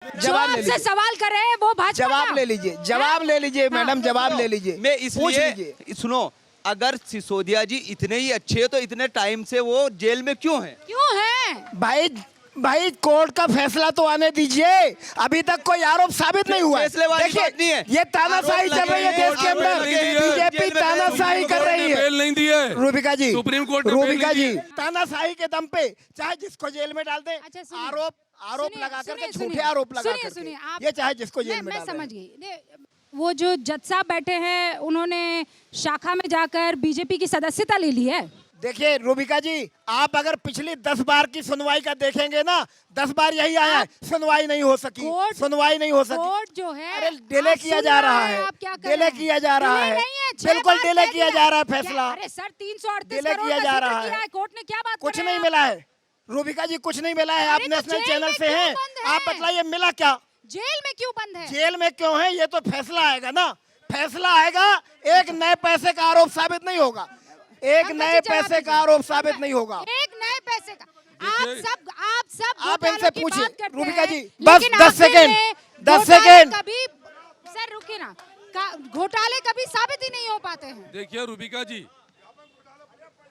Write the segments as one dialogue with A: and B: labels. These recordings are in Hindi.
A: जवाब ले
B: आपसे
A: लीजिए,
B: सवाल कर रहे हैं वो भाजपा
A: जवाब
B: का।
A: ले लीजिए, जवाब ले लीजिए मैडम, जवाब ले लीजिए।
C: मैं
A: पूछ लीजिए।
C: इसलिए सुनो, अगर सिसोदिया जी इतने ही अच्छे तो इतने टाइम से वो जेल में क्यों हैं?
B: क्यों है?
A: भाई कोर्ट का फैसला तो आने दीजिए, अभी तक कोई आरोप साबित नहीं हुआ है।
C: फैसले वाली
A: देखिए,
C: बात नहीं है।
A: ये तानाशाही चल रही है देश के अंदर, बीजेपी तानाशाही कर रही है।
D: बेल नहीं दी है
A: रूबिका जी,
D: सुप्रीम कोर्ट ने बेल
A: रूबिका
D: नहीं
A: जी,
D: दी है।
A: तानाशाही के दम पे चाहे जिसको जेल में डाल दे,
B: अच्छा, सुनिए।
A: आरोप
B: सुनिए,
A: लगा करके,
B: सुनिए,
A: झूठे आरोप लगा
B: सुनिए,
A: करके,
B: सुनिए, आप-
A: ये चाहे जिसको जेल में
B: मैं
A: डाल दे।
B: समझ गई। वो जो जज साहब बैठे हैं उन्होंने शाखा में जाकर बीजेपी की सदस्यता ले ली है।
A: देखिए रूबिका जी, आप अगर पिछली 10 बार की सुनवाई का देखेंगे ना, 10 बार यही आया है, सुनवाई नहीं हो सकी, सुनवाई नहीं हो सकी।
B: कोर्ट जो है,
A: अरे डिले
B: आप
A: किया
B: सुन
A: जा
B: रहे
A: रहा
B: हैं,
A: है,
B: आप क्या कर
A: डिले
B: रहे हैं?
A: किया जा रहा
B: डिले
A: है,
B: नहीं है, 6
A: बिल्कुल
B: बार
A: डिले
B: कह
A: किया
B: दिया।
A: जा रहा है
B: क्या-
A: फैसला,
B: अरे सर 338
A: डिले
B: करोड़
A: किया
B: का
A: जा
B: जिक्र
A: रहा
B: किया
A: है।
B: कोर्ट ने, क्या बात
A: कुछ
B: कर रहे
A: नहीं
B: हैं
A: मिला है रूबिका जी, कुछ नहीं मिला है। आप
B: अरे तो
A: नेशनल
B: जेल
A: चैनल
B: में
A: से
B: क्यों
A: हैं,
B: बंद है?
A: आप बतलाइए मिला क्या?
B: आप? जेल में क्यों बंद है?
A: जेल में क्यों है, ये तो फैसला आएगा ना, फैसला आएगा। एक नए पैसे का आरोप साबित नहीं होगा, एक
B: पंकज
A: नए
B: जी, जवाब
A: पैसे का
B: दीजिए।
A: आरोप साबित नहीं होगा।
B: एक नए पैसे का आप सब
A: आप
B: घोटालों
A: इनसे
B: की
A: पूछिए,
B: बात करते
A: रूबिका
B: हैं,
A: जी, बस
B: लेकिन
A: 10
B: आखिर
A: सेकेंड,
B: में
A: 10
B: घोटाले
A: सेकेंड।
B: कभी सर रुकिए ना, घोटाले कभी साबित ही नहीं हो पाते हैं।
D: देखिए रूबिका जी,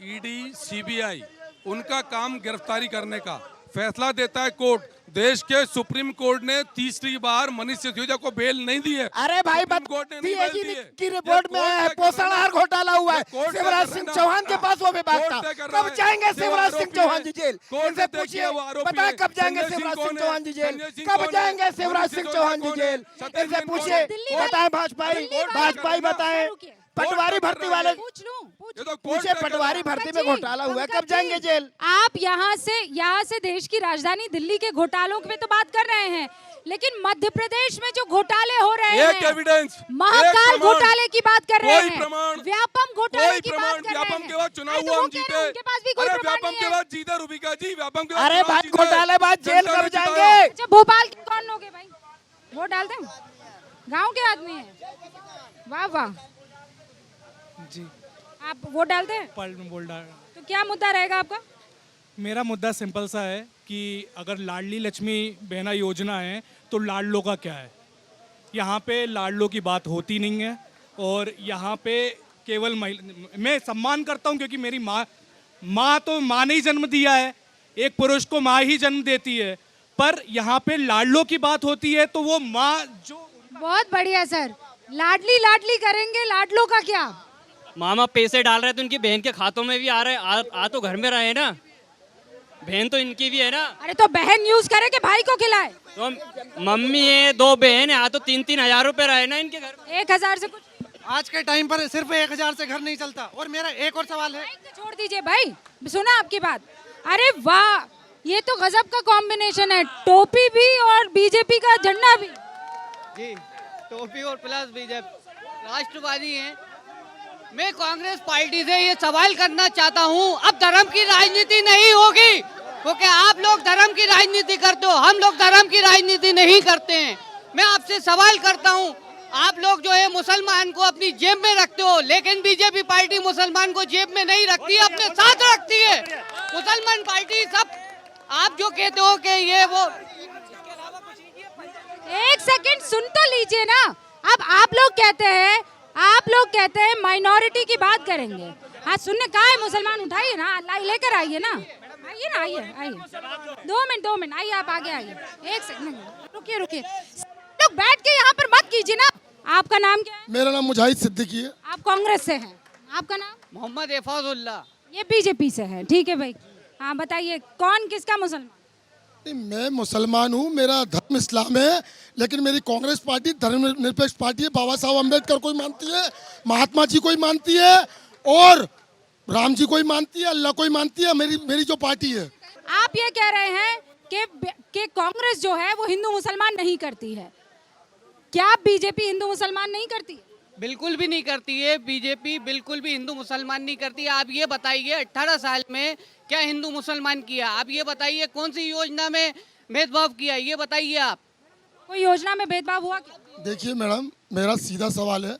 D: ईडी सीबीआई उनका काम गिरफ्तारी करने का, फैसला देता है कोर्ट। देश के सुप्रीम कोर्ट ने तीसरी बार मनीष सिसोदिया को बेल नहीं दी है।
A: अरे भाई
D: सुप्रीम कोर्ट ने नहीं बेल दी है।
A: की रिपोर्ट में आया है, पोषण आहार घोटाला हुआ है,
D: कोर्ट तय
A: शिवराज
D: कर
A: सिंह
D: रहा है।
A: चौहान के पास वो विभाग
D: कोर्ट
A: था।
D: तय कर रहा
A: कब
D: है।
A: जाएंगे
D: जो
A: शिवराज सिंह
D: आरोपी
A: चौहान
D: है,
A: जी जेल?
D: कोर्ट
A: इनसे
D: ने तय
A: पूछिए,
D: किया वो आरोपी
A: बताएं
D: है।
A: कब जाएंगे
D: संजय सिंह
A: शिवराज
D: कौन
A: सिंह
D: है?
A: चौहान जी जेल?
D: संजय सिंह
A: कब
D: कौन है?
A: जाएंगे शिवराज
D: मनीष
A: सिंह
D: सिसोदिया
A: चौहान जी
D: कौन है?
A: जेल?
D: सत्येंद्र
A: इनसे
D: जैन कौन
A: पूछिए,
D: है?
B: दिल्ली वाले-
A: बताएं भाजपाई,
B: दिल्ली वाले-
A: भाजपाई बताएं,
B: रुकिए।
A: पटवारी भर्ती वाले
B: पूछ लूं,
D: ये तो कोर्ट
A: पूछे,
D: तय कर
A: पटवारी
D: रहा है।
A: भर्ती में
B: पंकज जी,
A: घोटाला हुआ है,
B: पंकज
A: कब जाएंगे
B: जी,
A: जेल?
B: आप यहाँ से देश की राजधानी दिल्ली के घोटालों पे तो बात कर रहे हैं, लेकिन मध्य प्रदेश में जो घोटाले हो रहे
D: एक
B: हैं,
D: एविडेंस,
B: महाकाल
D: एक प्रमाण,
B: घोटाले की बात कर रहे
D: कोई
B: हैं,
D: प्रमाण,
B: व्यापम घोटाले
D: कोई
B: की बात
D: प्रमाण।
B: कर रहे
D: व्यापम
B: हैं।
D: के बाद चुनाव
B: अरे तो
D: हुआ,
B: वो
D: हम
B: कह रहे हैं,
D: जीते।
B: उनके पास भी कोई
D: अरे
B: प्रमाण
D: व्यापम
B: नहीं
D: के
B: है।
D: बाद जीते रूबिका जी, व्यापम के बाद
A: अरे
D: चुनाव
A: भाई
D: जीते।
A: घोटालेबाज जेल
D: जनता ने
A: कब
D: जिताया।
A: जाएंगे?
B: अच्छा भोपाल के कौन लोग हैं भाई, वोट डाल दें, गाँव के आदमी है, वाह वाह
E: जी
B: आप वोट डालते हैं?
E: बोल रहा
B: तो क्या मुद्दा रहेगा आपका?
E: मेरा मुद्दा सिंपल सा है कि अगर लाडली लक्ष्मी बहना योजना है तो लाडलों का क्या है। यहाँ पे लाडलों की बात होती नहीं है और यहाँ पे केवल मैं सम्मान करता हूँ क्योंकि मेरी माँ तो माँ ने ही जन्म दिया है, एक पुरुष को माँ ही जन्म देती है, पर यहाँ पे लाडलों की बात होती है तो वो माँ जो
B: बहुत बढ़िया सर, लाडली लाडली करेंगे, लाडलों का क्या?
F: मामा पैसे डाल रहे तो उनकी बहन के खातों में भी आ रहे, आ तो घर में रहे ना, बहन तो इनकी भी है ना।
B: अरे तो बहन यूज करे कि भाई को खिलाए?
F: तो मम्मी है, 2 बहन है, आ तो 3-3 हजार रुपए रहे ना इनके घर में।
B: 1000 से कुछ
G: आज के टाइम पर सिर्फ 1000 से घर नहीं चलता। और मेरा एक और सवाल है,
B: माइक तो छोड़ दीजिए भाई, सुना आपकी बात। अरे वाह, ये तो गजब का कॉम्बिनेशन है, टोपी भी और बीजेपी का झंडा भी।
H: जी, टोपी और प्लस बीजेपी राष्ट्रवादी हैं। मैं कांग्रेस पार्टी से ये सवाल करना चाहता हूँ, अब धर्म की राजनीति नहीं होगी, क्योंकि आप लोग धर्म की राजनीति करते हो, हम लोग धर्म की राजनीति नहीं करते हैं। मैं आपसे सवाल करता हूँ, आप लोग जो है मुसलमान को अपनी जेब में रखते हो, लेकिन बीजेपी पार्टी मुसलमान को जेब में नहीं रखती है, अपने साथ रखती है। मुसलमान पार्टी सब, आप जो कहते हो कि ये वो,
B: एक सेकंड सुन तो लीजिए ना। अब आप लोग कहते हैं माइनॉरिटी की बात करेंगे। हाँ सुनने कहा है, मुसलमान उठाइए ना, अल्लाह लेकर आइए ना, आइए ना, आइए 2 मिनट आइए, आप आगे आइए। एक सेकंड रुकिए लोग बैठ के यहाँ पर मत कीजिए ना। आपका नाम क्या है?
I: मेरा नाम मुजाहिद सिद्दीकी है।
B: आप कांग्रेस से हैं, आपका नाम?
H: मोहम्मद एफाजुल्ला।
B: ये बीजेपी से है, ठीक है भाई। हाँ बताइए, कौन किसका मुसलमान?
I: मैं मुसलमान हूँ, मेरा धर्म इस्लाम है, लेकिन मेरी कांग्रेस पार्टी धर्मनिरपेक्ष पार्टी है। बाबा साहब अम्बेडकर को ही मानती है, महात्मा जी को ही मानती है और राम जी को ही मानती है, अल्लाह को ही मानती है। मेरी जो पार्टी है।
B: आप ये कह रहे हैं कि कांग्रेस जो है वो हिंदू मुसलमान नहीं करती है, क्या बीजेपी हिंदू मुसलमान नहीं करती?
H: बिल्कुल भी नहीं करती है, बीजेपी बिल्कुल भी हिंदू मुसलमान नहीं करती है। आप ये बताइए 18 साल में क्या हिंदू मुसलमान किया? आप ये बताइए कौन सी योजना में भेदभाव किया, ये बताइए आप।
B: कोई योजना में भेदभाव हुआ क्या?
I: देखिए मैडम, मेरा सीधा सवाल है,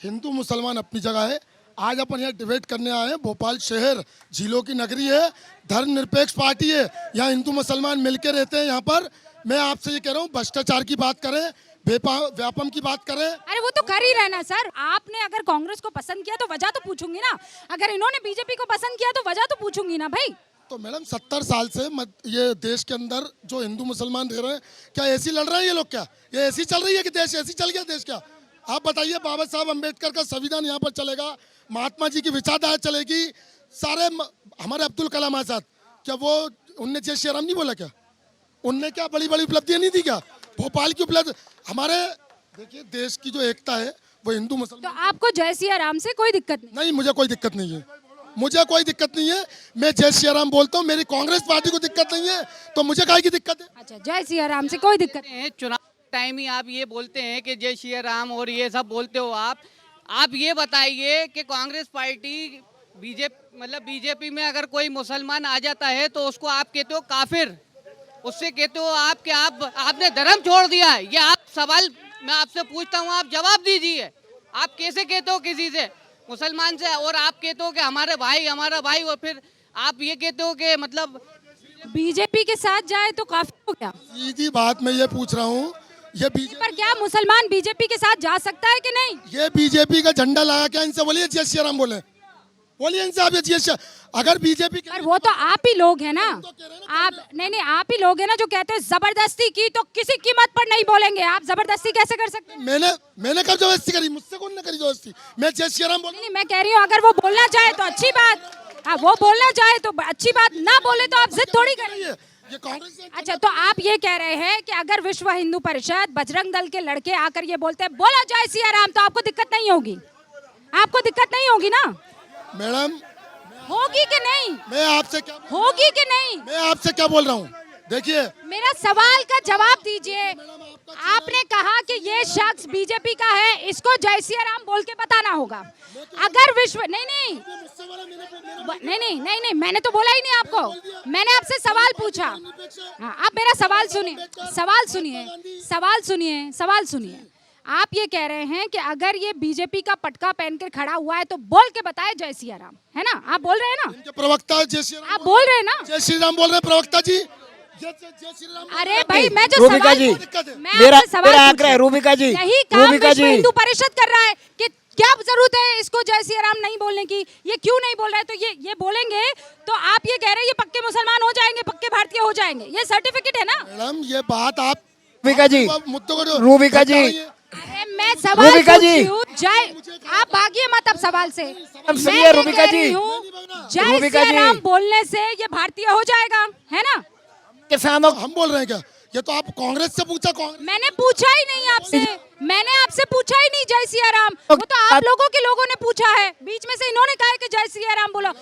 I: हिंदू मुसलमान अपनी जगह है। आज अपन यहाँ डिबेट करने आए हैं, भोपाल शहर झीलों की नगरी है, धर्मनिरपेक्ष पार्टी है, यहाँ हिंदू मुसलमान मिलकर रहते हैं। यहाँ पर मैं आपसे ये कह रहा हूँ भ्रष्टाचार की बात करें, व्यापम की बात करें।
B: अरे वो तो कर ही रहना सर। आपने अगर कांग्रेस को पसंद किया तो वजह तो पूछूंगी ना, अगर इन्होंने बीजेपी को पसंद किया तो वजह तो पूछूंगी ना भाई।
I: तो मैडम 70 साल से ये देश के अंदर जो हिंदू मुसलमान रह रहे हैं, क्या ऐसी लड़ रहे हैं ये लोग? क्या ये ऐसी चल रही है कि देश ऐसी चल गया देश? क्या आप बताइए, बाबा साहब अम्बेडकर का संविधान यहाँ पर चलेगा, महात्मा जी की विचारधारा चलेगी, सारे हमारे अब्दुल कलाम आजाद, क्या वो उनने जय श्री राम नहीं बोला? क्या उनने क्या बड़ी बड़ी उपलब्धियां नहीं दी? क्या भोपाल की उपलब्धि? हमारे देखिए देश की जो एकता है वो हिंदू
B: तो
I: मुसलमान।
B: आपको जय सिया राम से कोई दिक्कत नहीं?
I: नहीं, मुझे कोई दिक्कत नहीं है, मुझे कोई दिक्कत नहीं है। मैं जय श्री राम बोलता हूँ, मेरी कांग्रेस पार्टी को दिक्कत नहीं है, तो मुझे काहे की दिक्कत है?
B: अच्छा, जय सिया राम से कोई दिक्कत नहीं।
H: चुनाव टाइम ही आप ये बोलते हैं कि जय श्री राम और ये सब बोलते हो आप ये बताइए कि कांग्रेस पार्टी बीजेपी में अगर कोई मुसलमान आ जाता है तो उसको आप कहते हो काफिर, उससे कहते हो आप कि आपने धर्म छोड़ दिया है। ये आप सवाल मैं आपसे पूछता हूँ, आप जवाब दीजिए। आप कैसे कहते हो किसी से मुसलमान से, और आप कहते हो कि हमारा भाई, और फिर आप ये कहते हो कि मतलब
B: बीजेपी के साथ जाए तो काफी हो गया?
I: सीधी बात मैं ये पूछ रहा हूँ, ये बीजेपी
B: पर क्या मुसलमान बीजेपी के साथ जा सकता है कि नहीं?
I: ये बीजेपी का झंडा लगा के इनसे बोलिए जय श्री राम बोलिए इनसे आप जय श्री। अगर बीजेपी
B: पर वो तो आप ही लोग हैं ना, आप नहीं आप ही लोग हैं ना जो कहते हैं जबरदस्ती की तो किसी कीमत पर नहीं बोलेंगे। आप जबरदस्ती कैसे कर सकते हैं?
I: मैंने कब जबरदस्ती करी? मुझसे कौन ने करी जबरदस्ती? मैं जय श्री राम
B: नहीं, मैं कह रही हूँ अगर वो बोलना चाहे तो अच्छी बात, हाँ वो बोलना चाहे तो अच्छी बात, ना बोले तो आप जिद थोड़ी करेंगे।
I: ये कांग्रेस।
B: अच्छा, तो आप ये कह रहे हैं कि अगर विश्व हिंदू परिषद बजरंग दल के लड़के आकर ये बोलते हैं बोला जय सिया राम, तो आपको दिक्कत नहीं होगी? आपको दिक्कत नहीं होगी ना?
I: मैडम
B: होगी कि नहीं?
I: मैं आपसे क्या
B: होगी कि नहीं?
I: मैं आपसे क्या बोल रहा हूँ? देखिए
B: मेरा सवाल का जवाब दीजिए। आपने कहा कि ये शख्स बीजेपी का है, इसको जय सिया राम बोल के बताना होगा। अगर विश्व नहीं, मैंने तो बोला ही नहीं आपको, मैंने आपसे सवाल पूछा। हाँ, आप मेरा सवाल सुनिए। आप ये कह रहे हैं कि अगर ये बीजेपी का पटका पहनकर खड़ा हुआ है तो बोल के बताए जय सिया राम, है ना? आप बोल रहे हैं ना?
I: इनके प्रवक्ता जय श्री राम,
B: आप बोल रहे हैं ना?
I: जय श्री राम बोल रहे हैं प्रवक्ता जी। जय श्री राम।
B: अरे भाई, मैं जो
A: रूबिका
B: सवाल
A: जी,
B: मैं
A: मेरा
B: आपसे सवाल
A: आग्रह
B: पूछ-
A: है रूबिका जी,
B: यही काम
A: रूबिका
B: विश्व
A: जी।
B: हिंदू परिषद कर रहा है कि क्या जरूरत है इसको जय सिया राम नहीं बोलने की? ये क्यों नहीं बोल रहा है? तो ये बोलेंगे तो आप ये कह रहे हैं ये पक्के मुसलमान हो जाएंगे, पक्के भारतीय हो जाएंगे, ये सर्टिफिकेट है ना?
I: मैडम ये बात आप
A: रूबिका जी,
I: मुद्दों को
A: रूबिका जी,
B: अरे मैं सवाल
A: रूबिका
B: पूछ
A: जी।
B: रही हूँ, जय आप भागिए मत अब सवाल से। मैं
A: सुनिए
B: ये
A: रूबिका
B: कह रही
A: जी,
B: हूँ, जय
A: रूबिका
B: सिया
A: जी।
B: राम बोलने से ये भारतीय हो जाएगा, है ना?
A: किसानों
I: हम बोल रहे हैं क्या? ये तो आप कांग्रेस से पूछा।
B: मैंने पूछा ही नहीं आपसे, मैंने आपसे पूछा ही नहीं जय सिया राम, वो तो आप लोगों के लोगों ने पूछा है, बीच में से इन्होंने कहा है कि जय सिया राम बोलो।